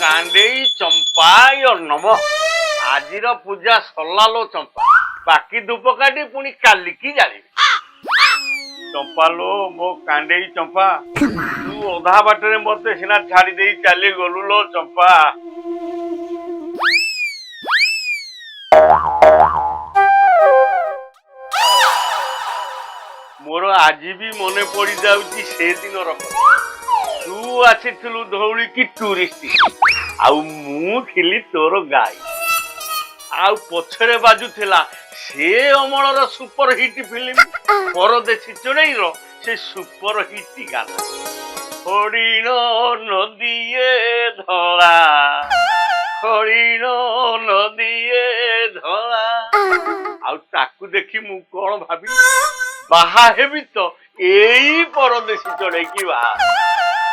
କାଣ୍ଡେଇ ଚମ୍ପାୟ ନମ। ଆଜିର ପୂଜା ସରିଲା ଲୋ ଚମ୍ପା, ବାକି ଧୂପକାଠି ପୁଣି କାଲିକି ଜାଳିବି। ଚମ୍ପା ଲୋ ମୋ କାଣ୍ଡେଇ ଚମ୍ପା, ତୁ ଅଧା ବାଟରେ ମତେ ସିନା ଛାଡି ଦେଇ ଚାଲି ଗଲୁ ଲୋ ଚମ୍ପା। ମୋର ଆଜି ବି ମନେ ପଡି ଯାଉଛି ସେଦିନର କଥା। ତୁ ଆସିଥିଲୁ ଧଉଳିକି ଟୁରିଷ୍ଟ, ଆଉ ମୁଁ ଥିଲି ତୋର ଗାଈ। ଆଉ ପଛରେ ବାଜୁଥିଲା ସେ ଅମଳର ସୁପର ହିଟ୍ ଫିଲ୍ମ ପରଦେଶୀ ଚଢେଇର ସେ ସୁପର ହିଟ୍ ଗାନା, ହରିଣ ନଦୀଏ ଧଳା, ହରିଣ ନଦୀଏ ଧଳା। ଆଉ ତାକୁ ଦେଖି ମୁଁ କଣ ଭାବିଲି, ବାହା ହେବି ତ ଏଇ ପରଦେଶୀ ଚଢେଇକି ବାହା,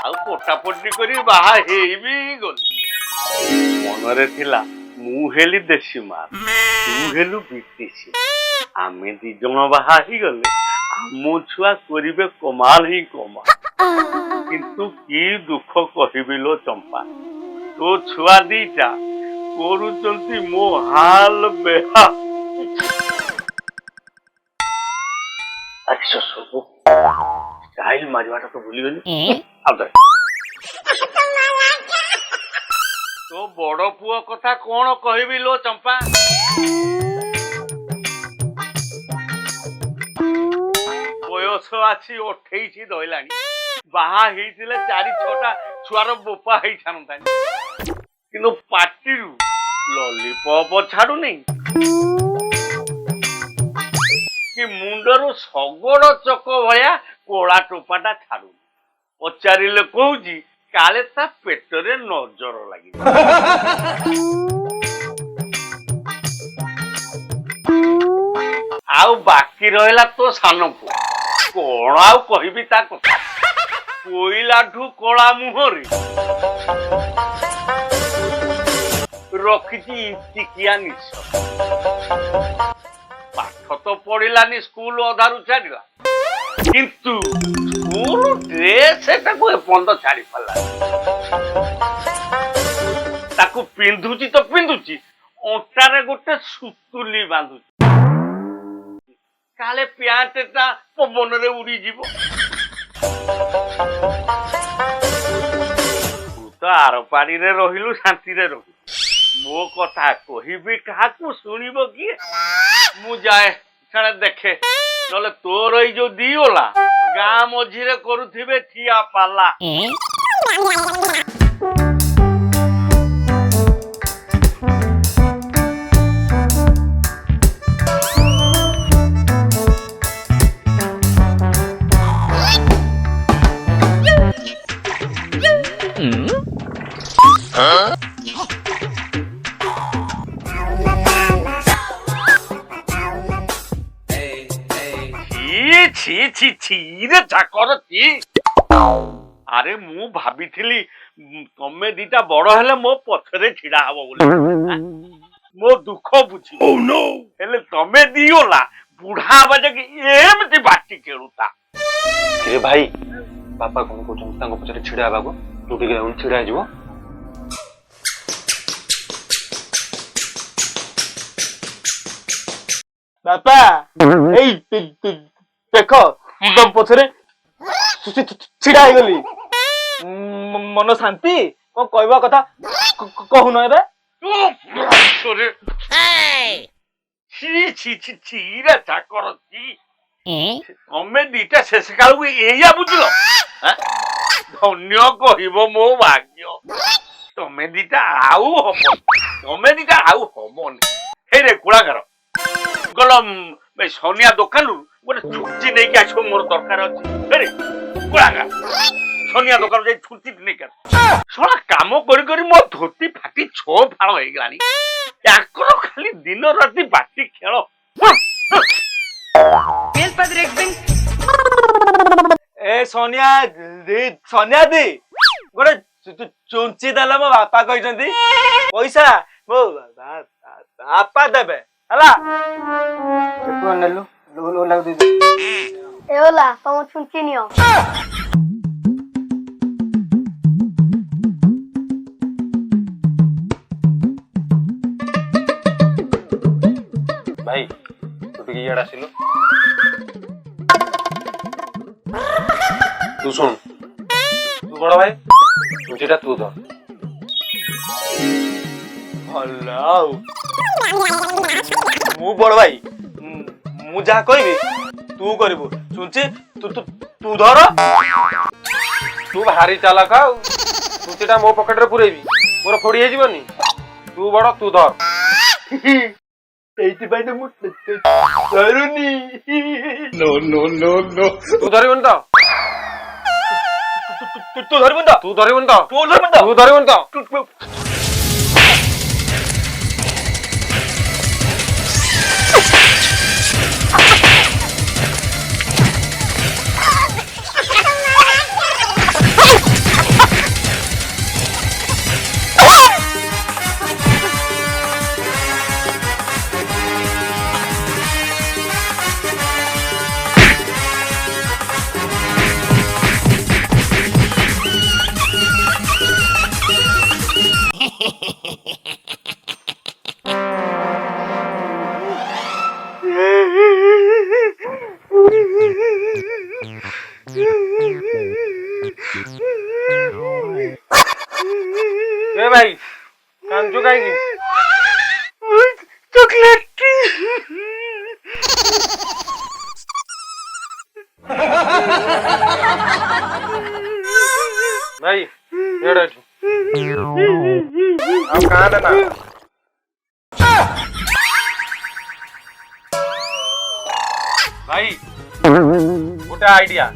ଆଉ ପଟାପଟି କରି ବାହା ହେଇବି ଗଲି। ମନରେ ଥିଲା ମୁଁ ହେଲି ଦେଶୀ ମାଲ, ତୁ ହେଲୁ ବିଦେଶୀ। ଆମେ ଦି ଜଣ ବାହା ହେଇଗଲେ ଆମ ଛୁଆ କରିବେ କମାଲ ହିଁ କମାଲ। କିନ୍ତୁ କି ଦୁଃଖ କହିବି ଲୋ ଚମ୍ପା, ତୋ ଛୁଆ ଦିଟା କରୁଛନ୍ତି ମୋ ହାଲ ବେହାଲ। ଷ୍ଟାଇଲ ମାରିବାଟା ତ ଭୁଲିଗଲି। ତୋ ବଡ ପୁଅ କଥା କଣ କହିବି ଲୋ ଚମ୍ପା, ବୟସ ଆସି 28 ଧଇଲାଣି। ବାହା ହେଇଥିଲେ 4-6ଟା ଛୁଆର ବୋପା ହେଇଥାନ୍ତାନି, କିନ୍ତୁ ପାଟିରୁ ଲଲିପପ ଛାଡୁନି କି ମୁଣ୍ଡରୁ ଶଗଡ ଚକ ଭଳିଆ କଳା ଟୋପାଟା ଛାଡୁନି। ପଚାରିଲେ କହୁଛି କାଳେ ତା ପେଟରେ ନଜର ଲାଗିବ। ଆଉ ବାକି ରହିଲା ତୋ ସାନ ପୁଅ, କଣ ଆଉ କହିବି ତା କଥା। କୋଇଲାଠୁ କଳା ମୁହଁରେ ରଖିଛି ଇଞ୍ଚିକିଆ ନିଶ। ପାଠ ତ ପଢିଲାନି, ସ୍କୁଲ ଅଧାରୁ ଛାଡିଲା, କିନ୍ତୁ ସ୍କୁଲ ଡ୍ରେସଟାକୁ ଏପର୍ଯ୍ୟନ୍ତ ଛାଡି ପାରିଲାନି। ତାକୁ ପିନ୍ଧୁଛି ତ ପିନ୍ଧୁଛି, ଅଣ୍ଟାରେ ଗୋଟେ ସୁତୁଲି ବାନ୍ଧୁଛି, କାଳେ ପ୍ୟାଣ୍ଟଟା ପବନରେ ଉଡିଯିବ। ତୁ ତ ଆର ପାରିରେ ରହିଲୁ, ଶାନ୍ତିରେ ରହିଲୁ। ମୋ କଥା କହିବି କାହାକୁ, ଶୁଣିବ କିଏ? ମୁଁ ଯାଏ ସାଡେ ଦେଖେ, ନହେଲେ ତୋର ଏଇ ଯୋଉ ଦିଓଲା ଗାଁ ମଝିରେ କରୁଥିବେ ଠିଆ ପାଲା। ଆରେ ମୁଁ ଭାବିଥିଲି ତମେ ଦିଟା ବଡ ହେଲେ ମୋ ପଛରେ ଛିଡା ହବ ବୋଲି, ମୋ ଦୁଃଖ ବୁଝିବ। ହେଲେ ତମେ ଦିଓଲା ବୁଢା ହବା ଯାକେ ଏମିତି ବାଟି ଖେଳୁତା। ଭାଇ ବାପା କଣ କହୁଛନ୍ତି ତାଙ୍କ ପଛରେ ଛିଡା ହେବାକୁ, ତୁ ଟିକେ ଛିଡା ହେଇଯିବ। ବାପା ଏଇ ଦେଖ ତମ ପଛରେ ଛିଡା ହେଇଗଲି। ମନ ଶାନ୍ତି, କଣ କହିବା କଥା କହୁନ ଏବେ। ତମେ ଦିଟା ଶେଷ କାଳକୁ ଏଇଆ ବୁଝିଲ? ଧନ୍ୟ କହିବ ମୋ ଭାଗ୍ୟ। ତମେ ଦିଟା ଆଉ ହବନି। ହେଇରେ କୁଳାକାର, ଗଲ ସନିଆ ଦୋକାନରୁ ଗୋଟେ ଛୁଞ୍ଚି ନେଇକି ଆସିବ, ମୋର ଦରକାର ଅଛି। କୁଳାକାର ସନିଆ ଦୋକାନ ଯାଇ ଛୁଞ୍ଚି ନେଇକି ଆସ। ଶଳା କାମ କରି କରି ମୋ ଧୋତି ଫାଟି 6 ଫାଳ ହେଇଗଲାଣି। ତାଙ୍କର ଖାଲି ଦିନ ରାତି ବାଟି ଖେଳ। ଏ ସନିଆ ଦି ଗୋଟେ ଚୁଞ୍ଚି ଦେଲେ ମୋ ବାପା କହିଛନ୍ତି, ପଇସା ମୋ ବାପା ଦେବେ ହେଲା। ତମ ଛୁଞ୍ଚି ନିଅ। ଭାଇ ତୁ ଟିକେ ଇଆଡେ ଆସିଲୁ। ତୁ ଶୁଣ, ତୁ ବଡ ଭାଇ ଛୁଞ୍ଚିଟା ତୁ ଧର। ଭଲ ଆଉ ମୁଁ ବଡ ଭାଇ, ମୁଁ ଯାହା କହିବି ତୁ କରିବୁ। ଛୁଞ୍ଚି ତୁ ତୁ ତୁ ଧର। ତୁ ଭାରି ଚାଲାକ ଆଉ। ଛୁଞ୍ଚିଟା ମୋ ପକେଟରେ ପୁରେଇବି, ମୋର ଫୋଡି ହେଇଯିବନି। ତୁ ବଡ, ତୁ ଧର। ସେଇଥିପାଇଁ ତ ମୁଁ ଧରୁନି। ତୁ ଧରିବୁନି ତ? ତୁ ଧରିବୁନି ତ? ତୁ ଧରିବୁନି ତ? ତୁ ଧରିବୁନି ତ? ତୁ ଧରିବୁନି ତ? ए भाई कांचू काहेंगी? चॉकलेट। भाई एड़ा आप कहाँ ना भाई गोटे आइडिया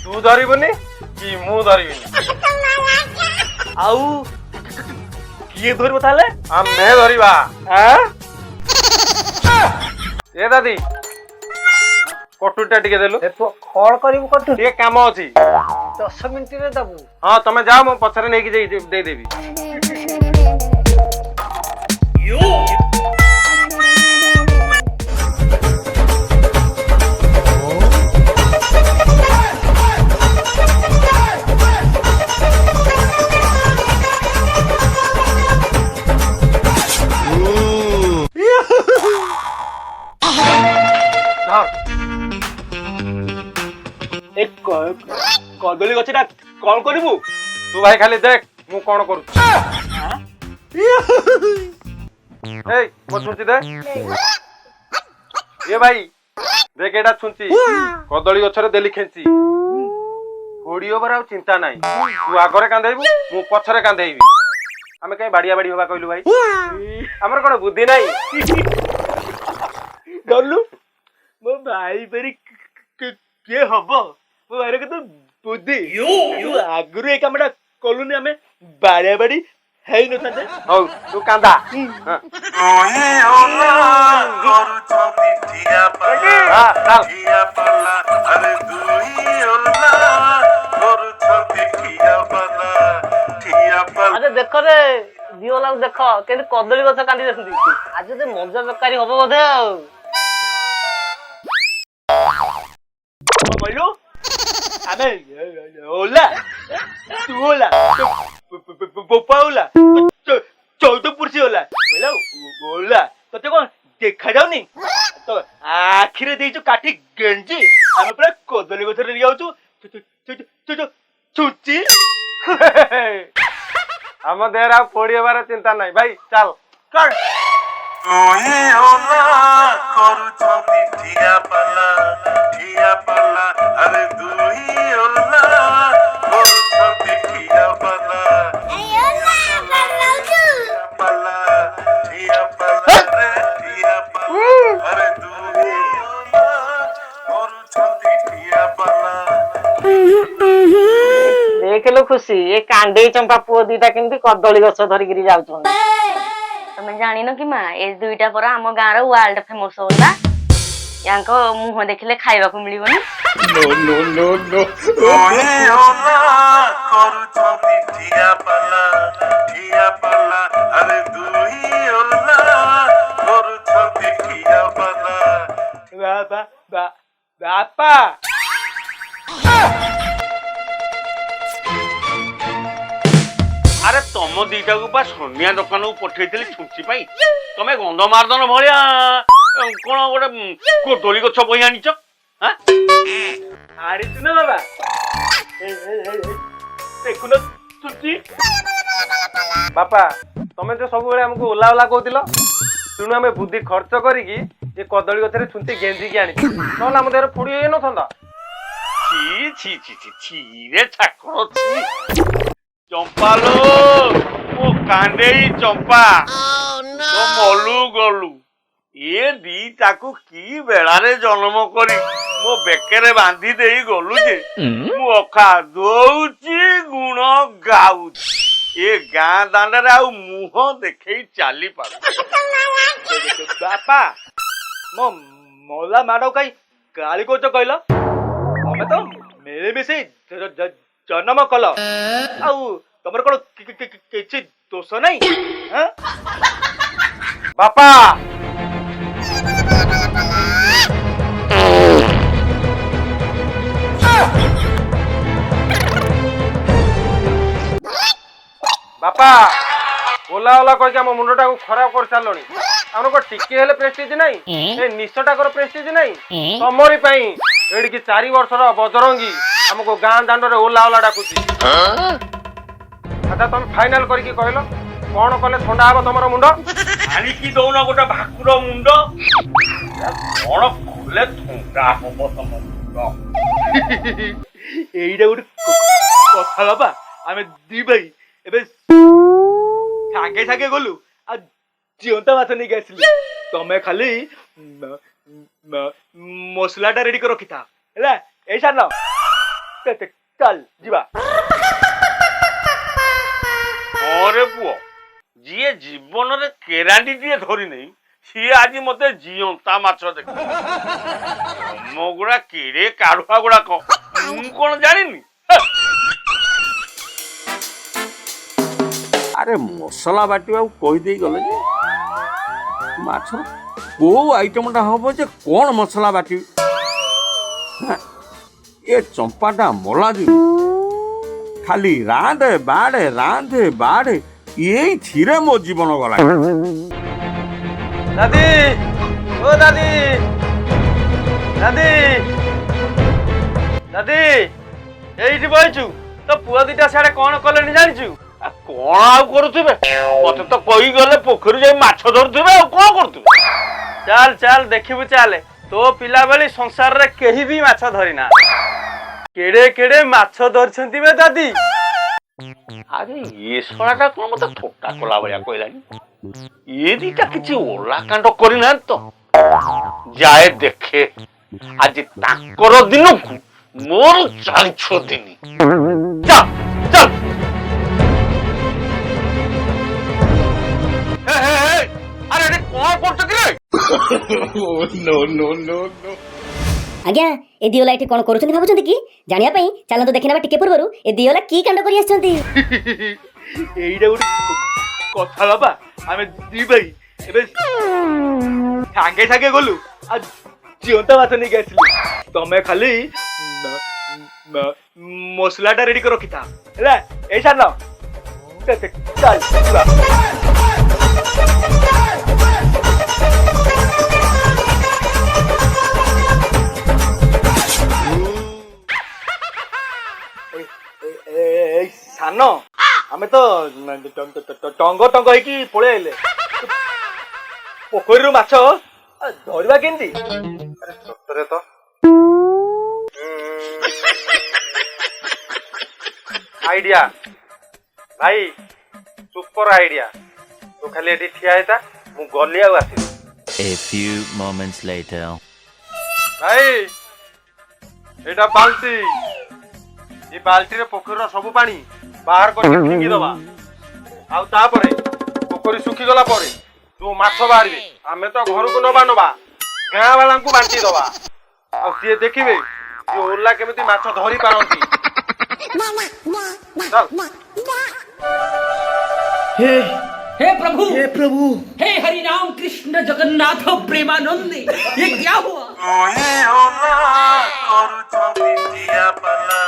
तू धरबुनि कि मु धरबिनि आउ किए धरबो ताले? आमे धरिबा। ए दादी कटुटा टिके देलु। कौन करिबु कटु? टिके काम अछि 10 मिनिट रे दबु। हां तमे जाओ मो पछरे नेकी दे देबी। एक कदली गछटा कोन करिबु? तू भाई खाली देख मु कोन करू। ए मो छुंची दे। ए भाई देख एटा छुंची कदली गछरे देली खेंची ओडियो बरा चिंता नाही। तू आगरे कांदेबू मु पछरे कांदेबी। आमे कहीं बाड़िया बाड़ी होबा कहलु भाई। हमर कोन बुद्धि नाही। डरलु मो भाई परी के हबो? मो भाई के तो बुद्धि तू आगुरु ए कामडा कलुनी हमें बाड़िया बाड़ी है न थाते। हौ तू कांदा। ओहे ओला गरु छति ठिया पाला ठिया पाला अरे दुई ओला गरु छति ठिया पाला। अरे देखो रे दियोला देखो केते कदली गछ कांदी देसुती। आज ते मजा बेकारी हबो बधे आ। बोलू अबे ओला तू ओला पोपा ओला चौदह पुरुषी ओला बोला ओला तते कौन देखा जाउनी तो आखिरे देइछु काठी गेंजी हम पूरा कदली गछ रे जाउछु छुची। हम देरा फोड़ी बार चिंता नहीं भाई चल कर। ओहे ओला गरु छति ठिया पाला अरे दुई ओला गरु छति ठिया पाला पाला ठिया पाला रे ठिया पाला अरे दुई ओला गरु छति ठिया पाला। देख लो खुशी ए कांडे चंपा पुओ दीटा केमती कदली गछ धरिगिरी जाउछन। तमे जानिनो कि माँ ए दुईटा पर आम गाँव रो वर्ल्ड फेमस होला। यांको मुह देखिले खाइबा को मिलिबनी। ओहे ओला गरु छति ठिया पाला अरे दुई ओला गरु छति ठिया पाला। बापा अरे ତମ ଦିଟାକୁ ବା ସନିଆ ଦୋକାନକୁ ପଠେଇଥିଲି ଛୁଞ୍ଚି ପାଇଁ। ତମେ ଗନ୍ଧ ମାର୍ଦନ ଭଳିଆ କଣ ଗୋଟେ କୋଦଳୀ ଗଛ ବହି ଆଣିଛ? ଆଣିଛୁ ନା ବାବା? ଦେଖୁନ ଛୁଞ୍ଚି। ବାପା ତମେ ତ ସବୁବେଳେ ଆମକୁ ଓଲା ଓଲା କହୁଥିଲ, ତେଣୁ ଆମେ ବୁଦ୍ଧି ଖର୍ଚ୍ଚ କରିକି ଏ କଦଳୀ ଗଛରେ ଛୁଞ୍ଚି ଗେଞ୍ଜିକି ଆଣିଛୁ, ନହେଲେ ଆମ ଦେହରେ ଫୁଡି ହେଇନଥାନ୍ତା। ଛି ଛି ଛି ଛି ଛି ରେ ଠାକୁର ଛି। ଚମ୍ପା ଲୋ ମୋ କାଣ୍ଡେଇ ଚମ୍ପା, ତ ମଲୁ ଗଲୁ। ଏ ଦିଟାକୁ କି ବେଳାରେ ଜନ୍ମ କରି ମୋ ବେକରେ ବାନ୍ଧି ଦେଇ ଗଲୁ ଯେ ମୁଁ ଅଖା ଦଉଛି ଗୁଣ ଗାଉଛି। ଏ ଗାଁ ଦାଣ୍ଡରେ ଆଉ ମୁହଁ ଦେଖେଇ ଚାଲି ପାରୁ। ବାପା ମୋ ମଲା ମାଡ କାଇଁ ଗାଳି କରୁଛ କହିଲ? ତମେ ତ ମିଳିମିଶି ଜନ୍ମ କଲ, ଆଉ ତମର କଣ କିଛି ଦୋଷ ନାହିଁ? ବାପା ବାପା ଓଲା ଓଲା କହିକି ଆମ ମୁଣ୍ଡଟାକୁ ଖରାପ କରିସାରିଲଣି। ଆମର କଣ ଟିକେ ହେଲେ ପ୍ରେଷ୍ଟିଜ ନାହିଁ? ଏ ନିଶଟାକର ପ୍ରେଷ୍ଟିଜ ନାହିଁ? ତମରି ପାଇଁ ଏଠିକି 4 ବର୍ଷର ବଜରଙ୍ଗୀ ଆମକୁ ଗାଁ ଦାଣ୍ଡରେ ଓଲା ଓଲା ଡାକୁଛି। ଆଚ୍ଛା ତମେ ଫାଇନାଲ କରିକି କହିଲ କଣ କଲେ ଥଣ୍ଡା ହବ ତମର ମୁଣ୍ଡ? ଆଣିକି ଦଉନ ଗୋଟେ ଭାକୁର ମୁଣ୍ଡ, କଣ କଲେ ଥଣ୍ଡା ହବ ତମ ମୁଣ୍ଡ? ଏଇଟା ଗୋଟେ କଥା ବାପା। ଆମେ ଦି ଭାଇ ଏବେ ସାଙ୍ଗେ ସାଙ୍ଗେ ଗଲୁ ଆଉ ଜିଅନ୍ତା ମାଛ ନେଇକି ଆସିଲି। ତମେ ଖାଲି ମସଲାଟା ରେଡି କରି ରଖିଥା ହେଲା। ଏଇ ସାନ ଚାଲ ଯିବା। ଅରେ ପୁଅ, ଯିଏ ଜୀବନରେ କେରାଣ୍ଡି ଟିଏ ଧରିନେଇ ସିଏ ଆଜି ମତେ ଜିଅନ୍ତା ମାଛ ଦେଖ। ତମ ଗୁଡା କେଡେ କାଢୁଆ ଗୁଡାକ ମୁଁ କଣ ଜାଣିନି? ଆରେ ମସଲା ବାଟିବାକୁ କହିଦେଇ ଗଲେ ଯେ ମାଛର କୋଉ ଆଇଟମଟା ହବ ଯେ କଣ ମସଲା ବାଟିବି? ଏ ଚମ୍ପାଟା ମଲା ଦିନ ଖାଲି ରାନ୍ଧେ ବାଢେ ଏଇଥିରେ ମୋ ଜୀବନ ଗଲା। ଦାଦି ଓ ଦାଦି ଦାଦି ଦାଦି ଏଇଠି ବଇଛୁ, ତ ପୁଅ ଦିଟା ସିଆଡେ କଣ କଲେଣି ଜାଣିଛୁ? କଣ ଆଉ କରୁଥିବେ? ମତେ ତ କହିଗଲେ ପୋଖରୀ ଯାଇ ମାଛ ଧରୁଥିବେ, ଆଉ କଣ କରୁଥିବେ? ଚାଲ ଚାଲ ଦେଖିବୁ ଚାଲେ। ତୋ ପିଲାବେଳେ ସଂସାରରେ କେହି ବି ମାଛ ଧରିନା। କେଡେ କେଡେ ମାଛ ଧରିଛନ୍ତି ବେ ଦାଦି। ଆରେ ଏ ଶଳାଟା କଣ ମତେ ଥଟ୍ଟା କଲା ଭଳିଆ କହିଲାନି? ଏ ଦିଟା କିଛି ଓଲା କାଣ୍ଡ କରିନାହାନ୍ତି ତ? ଯାଏ ଦେଖେ ଆଜି ତାଙ୍କର ଦିନକୁ ମୋର 4-6 ଦିନ। ଚାଲ ଚାଲ। ଆରେ ଆରେ କଣ କରୁଛ କି ରେ? ଆଜ୍ଞା ଏ ଦିଓଲା ଏଠି କଣ କରୁଛନ୍ତି ଭାବୁଛନ୍ତି କି? ଜାଣିବା ପାଇଁ ଚାଲନ୍ତୁ ଦେଖିନେବା ଟିକେ ପୂର୍ବରୁ ଏ ଦିଓଲା କି କାଣ୍ଡ କରି ଆସିଛନ୍ତି। ଏଇଟା ଗୋଟେ କଥା ବାପା। ଆମେ ଦି ଭାଇ ଏବେ ସାଙ୍ଗେ ସାଙ୍ଗେ ଗଲୁ ଆଉ ଜିଅନ୍ତା ମାଛ ନେଇକି ଆସିଲି। ତମେ ଖାଲି ମସଲାଟା ରେଡି କରି ରଖିଥା ହେଲା। ଏଇ ସାନ ଚାଲ ଯିବା। ସାନ ଆମେ ତ ଟଙ୍ଗ ଟଙ୍ଗ ହେଇକି ପଳେଇ ଆଇଲେ। ପୋଖରୀରୁ ମାଛ ଧରିବା କେମିତି? ସତରେ ତ ଆଇଡିଆ ଭାଇ, ସୁପର ଆଇଡିଆ। ତୁ ଖାଲି ଏଠି ଠିଆ ହେଇଥା, ମୁଁ ଗଲି ଆଉ ଆସିବି। A few moments later. ଭାଇ ଏଇଟା ବାଲ୍ଟି, ଏ ବାଲ୍ଟିରେ ପୋଖରୀର ସବୁ ପାଣି ବାହାର କରିକି ଫିଙ୍ଗି ଦବା। ଆଉ ତାପରେ ପୋଖରୀ ଶୁଖିଗଲା ପରେ ଯୋଉ ମାଛ ବାହାରିବେ ଆମେ ତ ଘରକୁ ନବା ଗାଁ ବାଲାଙ୍କୁ ବାଣ୍ଟି ଦବା। ଆଉ ସିଏ ଦେଖିବେ ଯେ ଓଲା କେମିତି ମାଛ ଧରି ପାରନ୍ତି। हे प्रभु हे हरि राम कृष्ण जगन्नाथ प्रेमानंद, ये क्या हुआ? तुही ओला କରୁଛନ୍ତି ଠିଆ ପାଲା,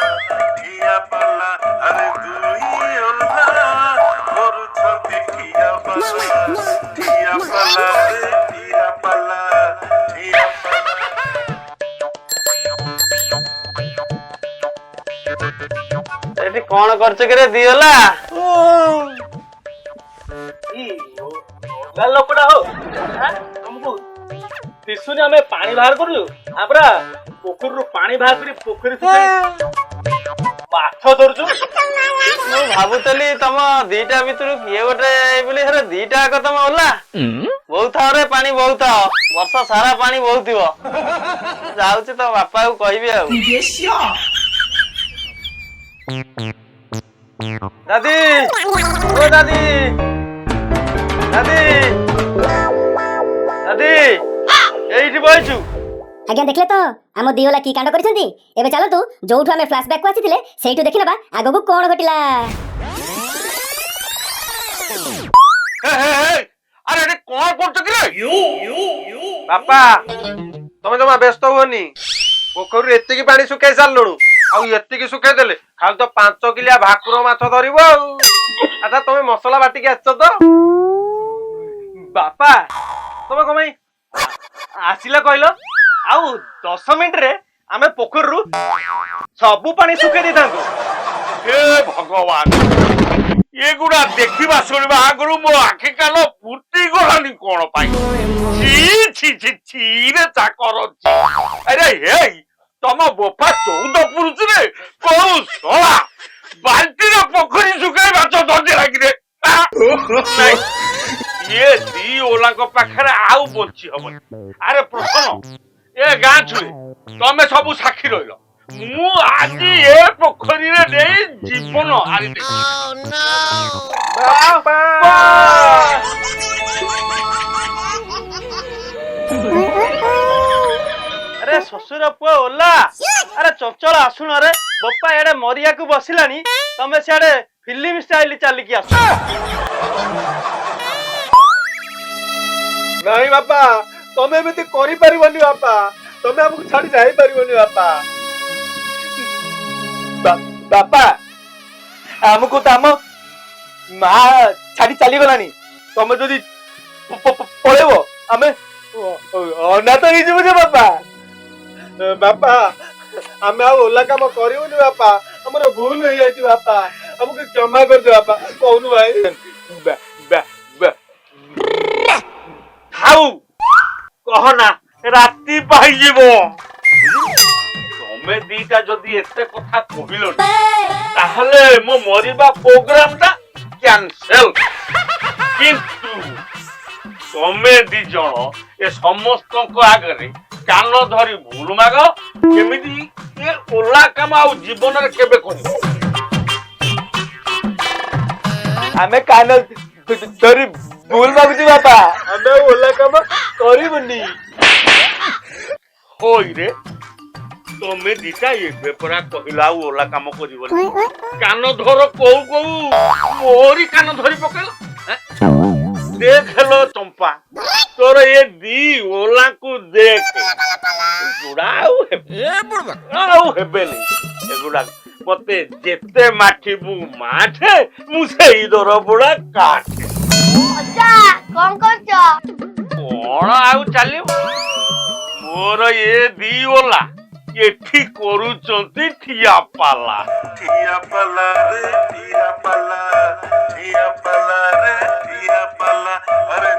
ଆରେ ତୁହି ଓଲା କଣ କରୁଛ କି ରେ ଦିଅଲା? ଲୋକଟା ହଉ ତମକୁ ଦିଶୁନି ଆମେ ପାଣି ବାହାର କରୁଛୁ ଆମେ ପୋଖରୀରୁ ପାଣି ବାହାର କରି ପୋଖରୀ ମାଛ ଧରୁଛୁ। ମୁଁ ଭାବୁଥିଲି ତମ ଦିଟା ଭିତରୁ କିଏ ଗୋଟେ ବୋଲି ହେରେ ଦିଟା ଯାକ ତମ ଓଲା ବହୁତ ରେ ପାଣି ବହୁତ ବର୍ଷ ସାରା ପାଣି ବହୁଥିବ। ଯାଉଛି ତ ବାପାକୁ କହିବି ଆଉ। ଦାଦି ଓ ଦାଦି ଦାଦି ଦାଦି ଏଇଠି ବଇଛୁ। ଆଜ୍ଞା ଦେଖିଲେ ତ ଆମ ଦିଓଲା କି କାଣ୍ଡ କରିଛନ୍ତି। ଏବେ ଚାଲନ୍ତୁ ଯୋଉଠୁ ଆମେ ଫ୍ଲାଶବ୍ୟାକ୍ କୁ ଆସିଥିଲେ ସେଇଠୁ ଦେଖି ନେବା ଆଗକୁ କଣ ଘଟିଲା। ଆରେ ଏଠି କଣ କରୁଛ କି ରେ? ବାପା ତମେ ଜମା ବ୍ୟସ୍ତ ହୁଅନି। ପୋଖରୀରୁ ଏତିକି ପାଣି ଶୁଖେଇ ସାରିଲୁଣୁ। ଆଉ ଏତିକି ଶୁଖେଇ ଦେଲେ ଖାଲି ତ 5 କିଲିଆ ଭାକୁର ମାଛ ଧରିବ ଆଉ। ଆଚ୍ଛା ତମେ ମସଲା ବାଟିକି ଆସିଛ ତ? ବାପା ତମେ କଣ ପାଇଁ ଆସିଲ କହିଲ? ଆଉ 10 ମିନିଟରେ ଆମେ ପୋଖରୀରୁ ସବୁ ପାଣି ଶୁଖେଇ ଦେଇଥାନ୍ତୁ। ହେ ଭଗବାନ, ଏଗୁଡା ଦେଖିବା ଶୁଣିବା ଆଗରୁ ମୋ ଆଖି କାନ ଫୁଟି ଗଲାନି କଣ ପାଇଁ? ଛିରେ ଚାକର। ଆରେ ହେଇ ତମ ବୋପା 14 ପୁରୁଷରେ କୋଉ ଶଳା ବାଲ୍ଟିରେ ପୋଖରୀ ଶୁଖେଇ ମାଛ ଧରି ଲାଗିରେ। ଇଏ ଦି ଓଲାଙ୍କ ପାଖରେ ଆଉ ବଞ୍ଚି ହବନି। ଆରେ ପ୍ରଥମ ଏ ଗାଁ ଛୁଏ ତମେ ସବୁ ସାକ୍ଷୀ ରହିଲ। ମୁଁ ଆଜି ଏ ପୋଖରୀରେ ନେଇ ଜୀବନ ହାରିଦେବି। ଆରେ ଶ୍ୱଶୁର ପୁଅ ଓଲା, ଆରେ ଚଞ୍ଚଳ ଆସୁନ ରେ ବୋପା ଏଡେ ମରିବାକୁ ବସିଲାଣି। ତମେ ସିଆଡେ ଫିଲ୍ମ ଷ୍ଟାଇଲ ଚାଲିକି ଆସ। ନାଇଁ ବାପା ତମେ ଏମିତି କରିପାରିବନି ବାପା। ତମେ ଆମକୁ ଛାଡି ଯାଇପାରିବନି ବାପା। ବାପା ଆମକୁ ତ ଆମ ମା ଛାଡି ଚାଲିଗଲାଣି। ତମେ ଯଦି ପଳେଇବ ଆମେ ଅନାଥ ହେଇଯିବୁ ଯେ ବାପା। ବାପା ଆମେ ଆଉ ଓଲା କାମ କରିବୁନି ବାପା। ଆମର ଭୁଲ ହେଇଯାଇଛି ବାପା। ଆମକୁ କ୍ଷମା କରିଦିଅ ବାପା। କହୁନୁ ଭାଇ। ଥାଉ କହନା ରାତି ପାଇଯିବ। ତମେ ଦିଟା ଯଦି ଏତେ କଥା କହିଲ ତାହେଲେ ମୋ ମରିବା ପ୍ରୋଗ୍ରାମ ଟା କ୍ୟାନସେଲ। କିନ୍ତୁ ତମେ ଦି ଜଣ ଏ ସମସ୍ତଙ୍କ ଆଗରେ କାନ ଧରି ଭୁଲ ମାଗ। କେମିତି ଏ ଓଲା କାମ ଆଉ ଜୀବନରେ କେବେ କରିବ? ଆମେ କାନ ଧରି ଭୁଲ ମାଗୁଛୁ ବାପା। ଆମେ ଓଲା କାମ କରିବୁନି। ହୋଇରେ ତମେ ଦିଟା ଏବେ ପରା କହିଲ ଆଉ ଓଲା କାମ କରିବନି। କାନ ଧର କୋଉ କୋଉ ମୋରି କାନ ଧରି ପକେଇଲ। ଦେଖ ଚମ୍ପା ତୋର ଏ ଦି ଓଲାଙ୍କୁ ଦେଖ। ଏଗୁଡା ଆଉ ହେବେନି। ଏଗୁଡା ମତେ ଯେତେ ମାଠିବୁ ମାଠେ ମୁଁ ସେଇ ଦର ବୁଡା କାଠେ। କଣ କରୁଛ? କଣ ଆଉ ଚାଲିବ? ମୋର ଏ ଦି ଓଲା ଏଠି କରୁଛନ୍ତି ଠିଆ ପାଲା। ଠିଆ ପାଲା ରେ ଠିଆ ପାଲା ରେ ଠିଆ ପାଲା। ଆରେ